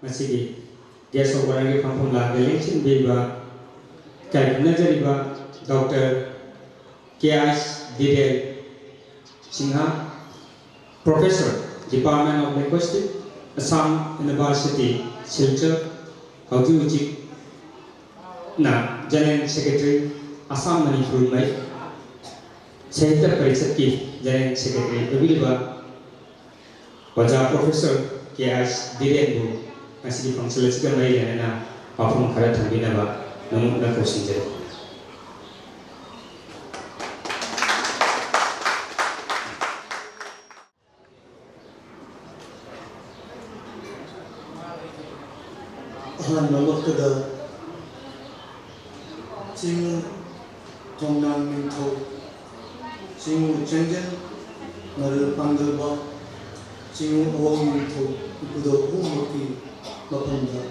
masigi guest of honor ki phangphang la election biba kai najariba Dr. K.S. Didel Singha, Professor, Department of Linguistics, Assam University, Silchar, Haujuji, na General Secretary, Assam Manipur Mai, Center Parishad ki General Secretary, Abiliba, Waja Professor K.S. Didel bu, masih difasilitasikan Mai dan Apung Kharat Hambinaba, namun nak khususnya. Namakada Chingu Tongnang Minto Chingu Chengen Naru Pandalba Chingu Awang Minto Ipudo Umaki Mapanda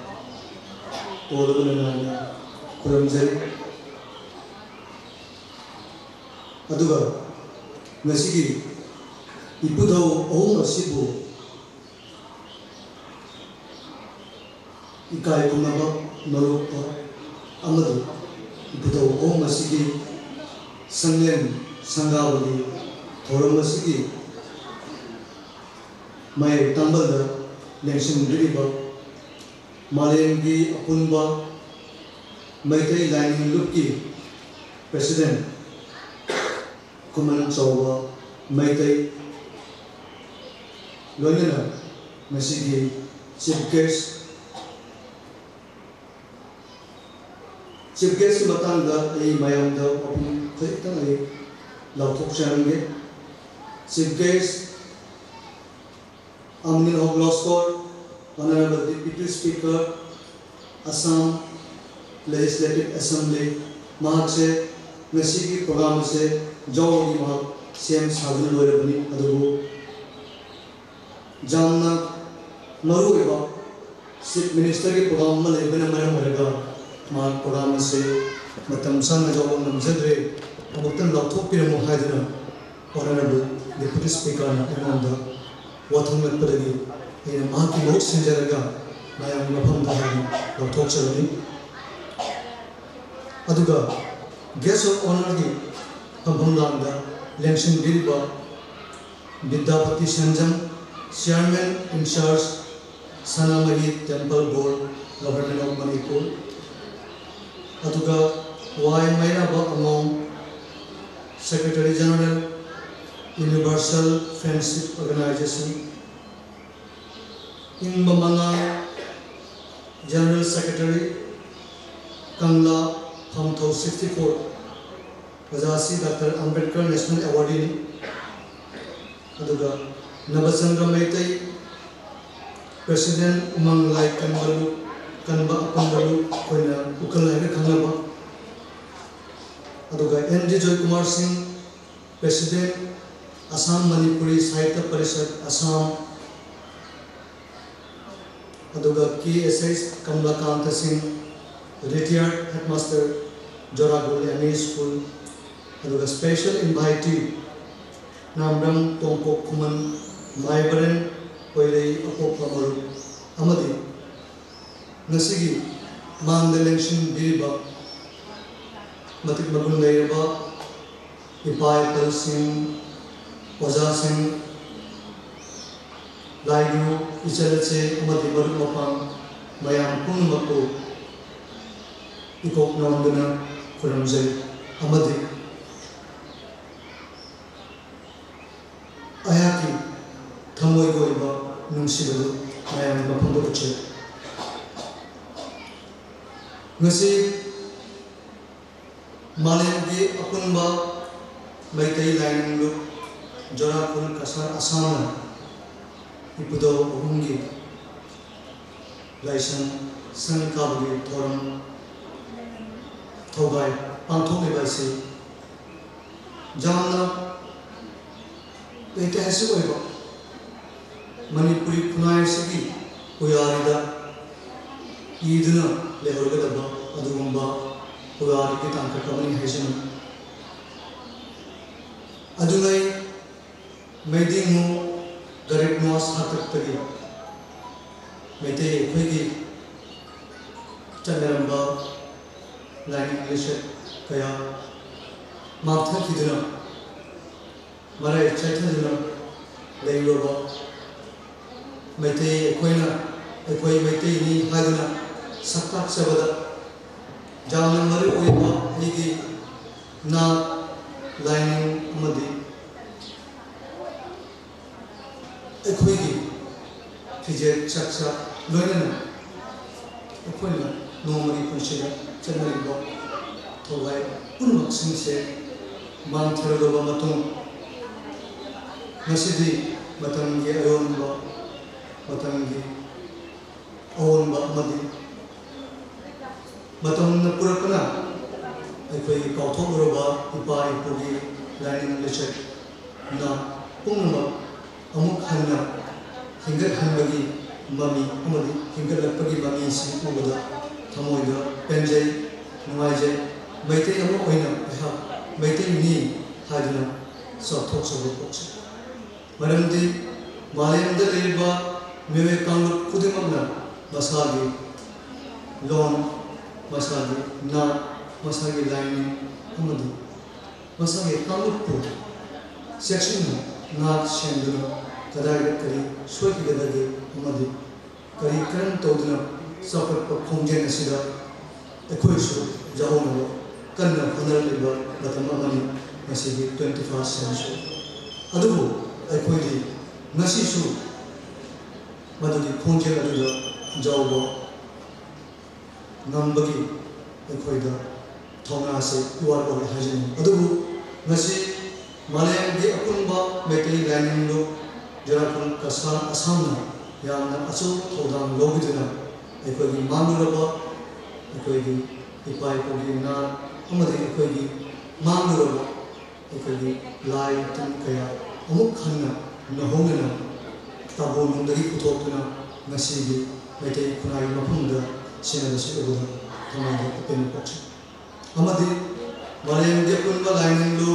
Torabanana Kuramzari Aduga Nasigi Ipudo Awang Asibu Ikai Kumaba Narupa Amadu Ipudo Om Masigi Sangen Sangavali Thoram Masigi Mai Tambala Nation Riba Malengi Apunba Maitai Lining Luki President Kuman Chawa Maitai Loyana Masigi Chief Guest Chief Guest matangda ay mayamda apun khaytang ay lauthok charange Chief Guest Amnin of Law School Honorable Deputy Speaker Assam Legislative Assembly mahak se ngasigi program se jawgi mahak CM Sadhana loirabani adubu jamna maru eba Chief Minister के program में लेबना मरा मरेगा मान programme से मतम संग जवाब नमजदरे अमुतन लौथोक पिर मुहाजना ऑनरेबल डिप्टी स्पीकर ना इमामदा वाथम लपदगी इन मां की लोक संजरगा माया मफम दाहनी लौथोक चलनी अदुगा गेस्ट ऑफ ऑनर की पंभंगलांदा इलेक्शन बिल बा Vidyapati Sanjam chairman in charge Sanamahi temple board government of Manipur Aduga Y Mairaba Among Secretary General Universal Friendship Organization Imbamanga General Secretary Kangla Phamtho 64 Wajasi Dr. Ambedkar National Awardee Aduga Nabasandra Maitai President Umang Lai Kanbalu Kanba Apandalu Koina Ukalai Kanaba Aduga N.D. Joy Kumar Singh President Assam Manipuri Sahitya Parishad Assam Aduga K.S.S. Kamlakanta Singh Retired Headmaster Joragul MA School Aduga Special Invitee Namram Tongkok Kuman Vibrant Koirei Apok Lamaru Amadi Nasigi Mang the election Biba Matik Magun Lairaba Ipai Pal Singh Waja Singh Laigu Ichalache Amadi Baru Mapang Mayam Pun Mako Ikok Namdana Kuramjay Amadi Ayaki Thamoy Goiba Nungsibadu Mayam Mapang Uche Ngasi Malengi Apunba Maitai Lining Look Jorapur Kasar Asana Ipudo Uhungi Laisan Sankabagi Thoram Thogai Panthoki Baisi Jamna Itahasi Oiba Manipuri Punai Sigi Uyarida Iduna Lehogadaba Adugumba Uyariki Tanka Kamani Heshan Adunai Medingu Garip Noas Hatak Tagi मैते अखोई चंद्रम्बा lining लिशत कया माथा किदना मरे चैथना लेयोबा मैते अखोई मैते नि हादना सक्का सबदा जामन मरे ओइबा एगी ना लाइनिंग अमदी अखोई फिजे चक्सा लोइना अखोई नोमरी पुंशिदा चंद्रम्बा थोगाई पुनमक्सिंग से मांथरलोबा मतुंग नसिदी मतंगी अयोनबा मतंगी अवनबा अमदी मतंगना पुरकना अखोई काउथोरबा इपा इपुगी लाइनिंग लिचत ना पुंगमा अमुक हन्ना हिंगत हनबगी ममी अमदी हिंगत लपगी ममी सिंग उबदा थमोइदा पेंजै नुवाइजै मैते अमुक ओइना बेहा मैते नि हादना सथोक सबोक्स मरमदी मालेमदा लेबा मेवे कांगुप खुदिमकना मसागी लोन मसागी ना मसागी लाइनिंग अमदी मसागी कांगुप सेक्शन ना शेंदुना कदाई करी सोइगदगे अमदी करी करन तोदना सफर खोंजेन असिदा अखोइसु जाहोनो कन्ना होनरलिबा मतम अमनी मसिगी 21st century अदुबु अखोइदी नसिसु मदुगी खोंजेन अदुदा जावबो नंबगी अखोइदा थौना से युवार को हाजिन अदुबु नसि मालेमगी अपुनबा मेटली लाइनिंग लो जराकुन कसा असामना यामना अचो थौदाम लोगिदना अखोइगी मानुरबा अखोइगी इपाई कोगी ना अमदी अखोइगी मानुरबा अखोइगी लाई तुम कया अमुक खन्ना नहोंगना ताबो नुंदगी पुथोकना नसीगी मेटे खुनाई मफुंदा सेनदसी उबदा थमादा पेन पक्ष अमदी मालेमगे पुनबा लाइनिंग लो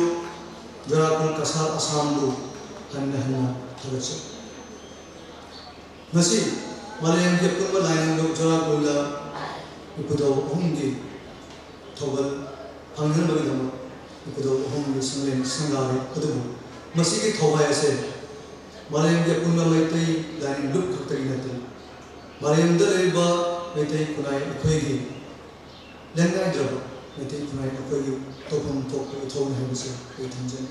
जराकुन कसा असामदु हन्ना हन्ना थगछ नसी मालेमगे पुनबा लाइनिंग लो जराकुला इपुदो अहुंगी थोबल फंगनबगी दम इपुदो अहुंगी संगलेन संगारे अदुबु मसीगी थोबाय से मालेमगे पुनबा मैतै लाइनिंग लुक खतरी नते मालेमदा लेबा मैतै खुनाई अखोइगी लेंगाय द्रब मैतै खुनाई अखोइगी तोफम तोप इथोन हैबसे इथंजन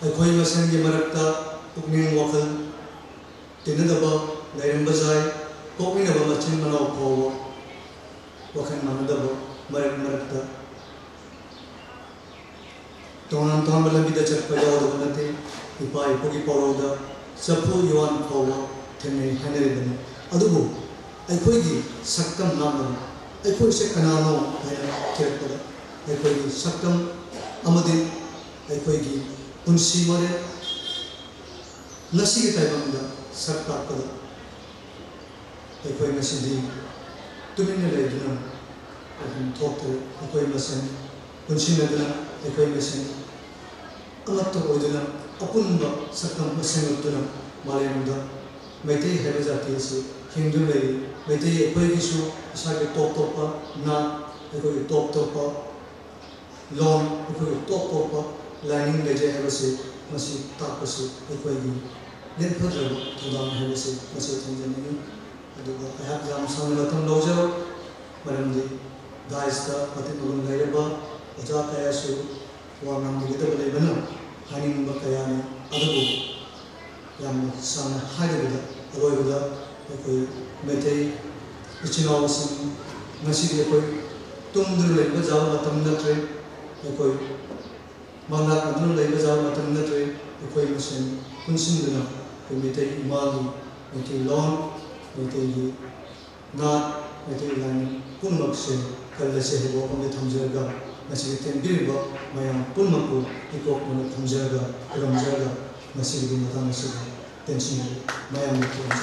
अखोइ मसेंगे मरक्ता पुकनिंग वखल तिनदबा लैरंबा जाय पोकमिनबा मचिन मनाव फाव वखन मानदबा मरक मरक्ता तोनान तोनान लंबिदा चटपा यावदबा नते इपा इपुगी पौरोदा सफु युवान फाव थेने हाइनरिदन अदुबु अखोइगी सक्कम नामन अखोइ से कनानो हाइना थेरपदा अखोइगी सक्कम अमदि अखोइगी उनसी मरे नसी के टाइमंदा सक्का पदा अखोइ नसीदी तुमिने लेदना अखन थोक्ते अखोइ मसन उनसी लेदना अखोइ मसन अमत्त ओदना अपुनबा सक्कम मसेंगतुना मालेमदा मैते हेबे जाति से हिंदू ले मैते अखोइगिसु इसागे टॉप टॉपा ना अखोइ टॉप टॉपा लोन अखोइ टॉप टॉपा लाइनिंग लेजे हेबसे मसी तापसे अखोइगी लेनफद्रब थोदाम हेबसे मसे थंजनी अदुगा अहाक जाम सामलतम लोजो मरमदी दाइस्ता पतिमगुन लेरबा अजा कयासु वांगम दिगदब लेबना हानिंग बकयाने अदुबु याम साना हाइदबदा अरोयबदा अखोइ मेते इचिनावसिन नसीदी अखोइ तुमदुर लेबा जाव मतम नत्रे अखोइ मांगा अदुन लेबा जाव मतम नत्रे अखोइ मसेन पुनसिनदना मेते इमागी मेते लोन मेते नाट मेते लाइन पुनमक्से कल्लसे हेबो अमे थमजरगा नसी तेंबिरबा मयाम पुनमकु इकोक मन थमजरगा रमजरगा नसी दिन मता नसी tension मयाम थमज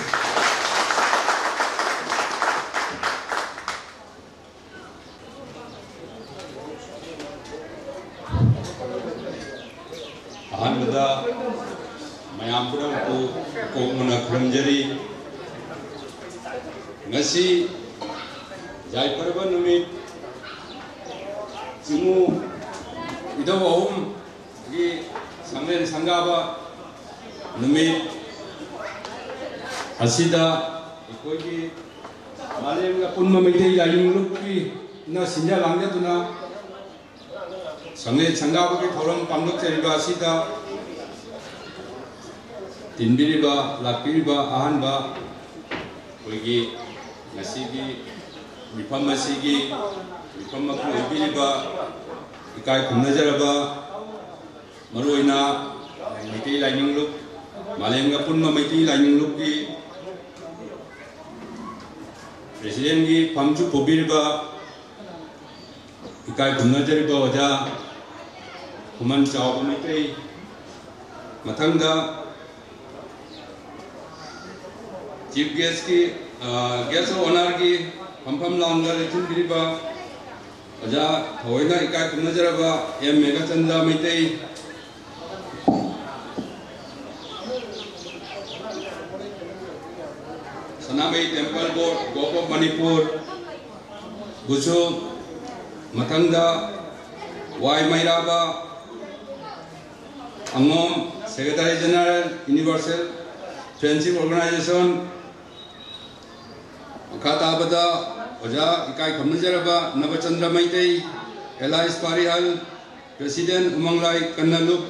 अहमदा mayam pura ko mana khramjari ngasi jai parba numit simu idaw ahum gi sanglen sangaba numit asida ikoi gi malem ga punma meitei layung lukki na sinja langja tuna sanglen sangaba gi thoram pamlok cheriba asida tinbiriba lakpiriba ahanba koigi ngasigi mifam masigi mifam makru ibiriba ikai khumnajaraba maroina meitei layung luk malem ga punma meitei layung lukki Presiden gi pamju pobirba ikai khumnajaraba oja kuman chawba meitei mathangda Chief Guest की Guest of Honor की हम लाउंगा लेकिन बिरिबा अजा होइना इकाई कुमनजरबा M Meghchandra Meitei सनाबई temple board गोप ऑफ मणिपुर गुसु मथंगदा Y Mairaba Angom secretary general universal friendship organisation Katabada Oja Ikai Khomnajaraba Nabachandra Maitei Elias Parihal President Umanglai Kannalup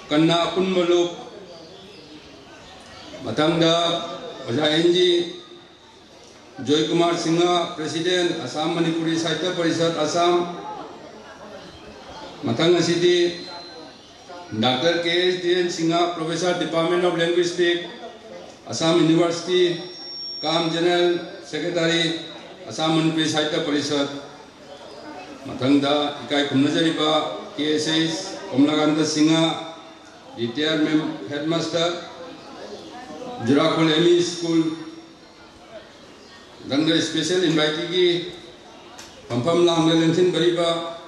Kanna Apunmalup Matangda Oja NG Joy Kumar Singha President Assam Manipuri Sahitya Parishad Assam Matanga City Dr. K.S. D.N. Singha Professor Department of Linguistics Assam University Kam General Secretary Assam Manipuri Sahitya Parishad Mathangda Ikai Khumnajariba KSS Komlakanta Singha Retired Headmaster Jurakhol ME School Dangda Special Invitee Gi Pampam Langda Lentin Bariba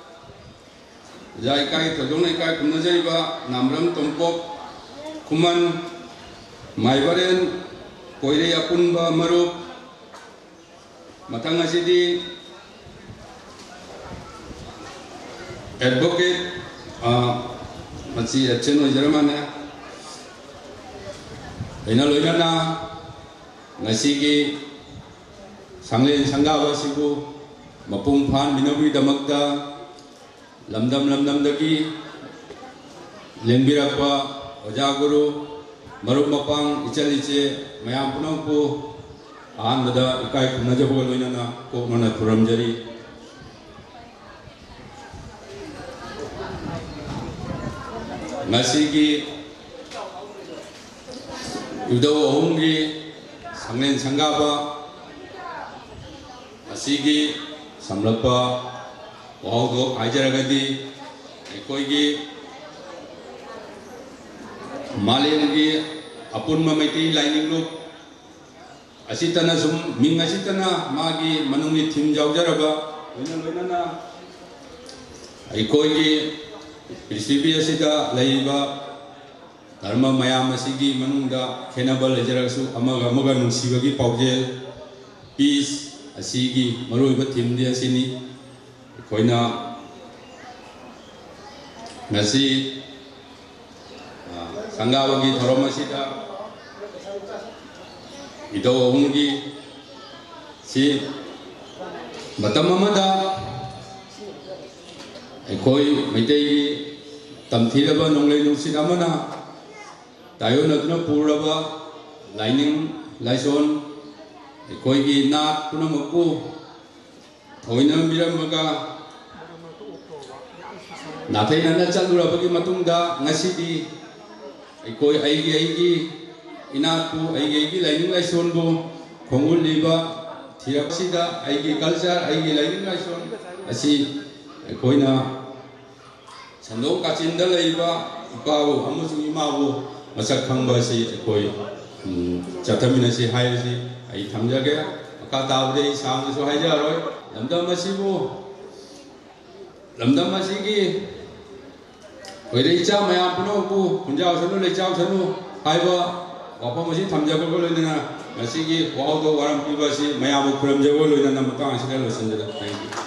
Jai Ikai Tadona Ikai Khumnajariba Namram Tompok Kuman Maibaren Koire Apunba Marup Matanga City Advocate Matsi Acheno Jeremane Ina Loinana Nasigi Sanglen Sangaba Sibu Mapung Phan Minawi Damakda Lamdam Dagi Lembirapa Ojaguru Marup Mapang Ichaliche Mayam Punangpu Ahanda Ikai Khumnajaraba Loinana ko mana thuramjari Ngasigi Udaw Ahumgi Sanglen Sangaba Asigi Samlapa Wahdo Aijaragadi Ekoigi Malengi Apunma Meitei Layung Luk Asitana sum ming asitana magi manungi thim jaujaraba loinana aikoigi prithvi asida laiba dharma mayam asigi manungda khenaba lejarasu amaga nungsibagi paujel peace asigi maroiba thimdi asini koina ngasi sangawagi thorom asida Idaw Ahumgi si matam amada aikoi Meitei tamthiraba nonglei nungsit amana tayo naduna puraba lining laison aikoi gi nat punamakku thoina biramaga nathai nana chalurabagi matungda ngasidi aikoi aigi Inatu aigi Layung Laison bu Khongul liba Thiraksida aigi culture aigi Layung Laison asi koina Sandok Kachinda laiba Ipawu amasung imawu masak khangba si koi Chathamina si hai si ai thamjage aka tawde sang so hai jaroi lamdam masigi ꯑꯩꯈꯣꯏꯗ ꯏꯆꯥ ꯃꯌꯥꯝ ꯄꯨꯝꯅꯃꯛꯄꯨ ꯈꯨꯟꯖꯥꯎ ꯁꯅꯨ ꯂꯩꯆꯥꯎ ꯁꯅꯨ ꯍꯥꯏꯕ ꯋꯥꯐꯝ ꯑꯁꯤ ꯊꯝꯖꯕꯒ ꯂꯣꯏꯅꯅ ꯉꯁꯤꯒꯤ ꯋꯥꯍꯧꯗꯣꯛ ꯋꯥꯔꯝ ꯄꯤꯕ ꯑꯁꯤ ꯃꯌꯥꯝꯕꯨ ꯈꯨꯔꯨꯝꯖꯕꯒ ꯂꯣꯏꯅꯅ ꯃꯇꯥꯡ ꯑꯁꯤꯗ ꯂꯣꯏꯁꯤꯟꯖꯔꯦ꯫ Thank you.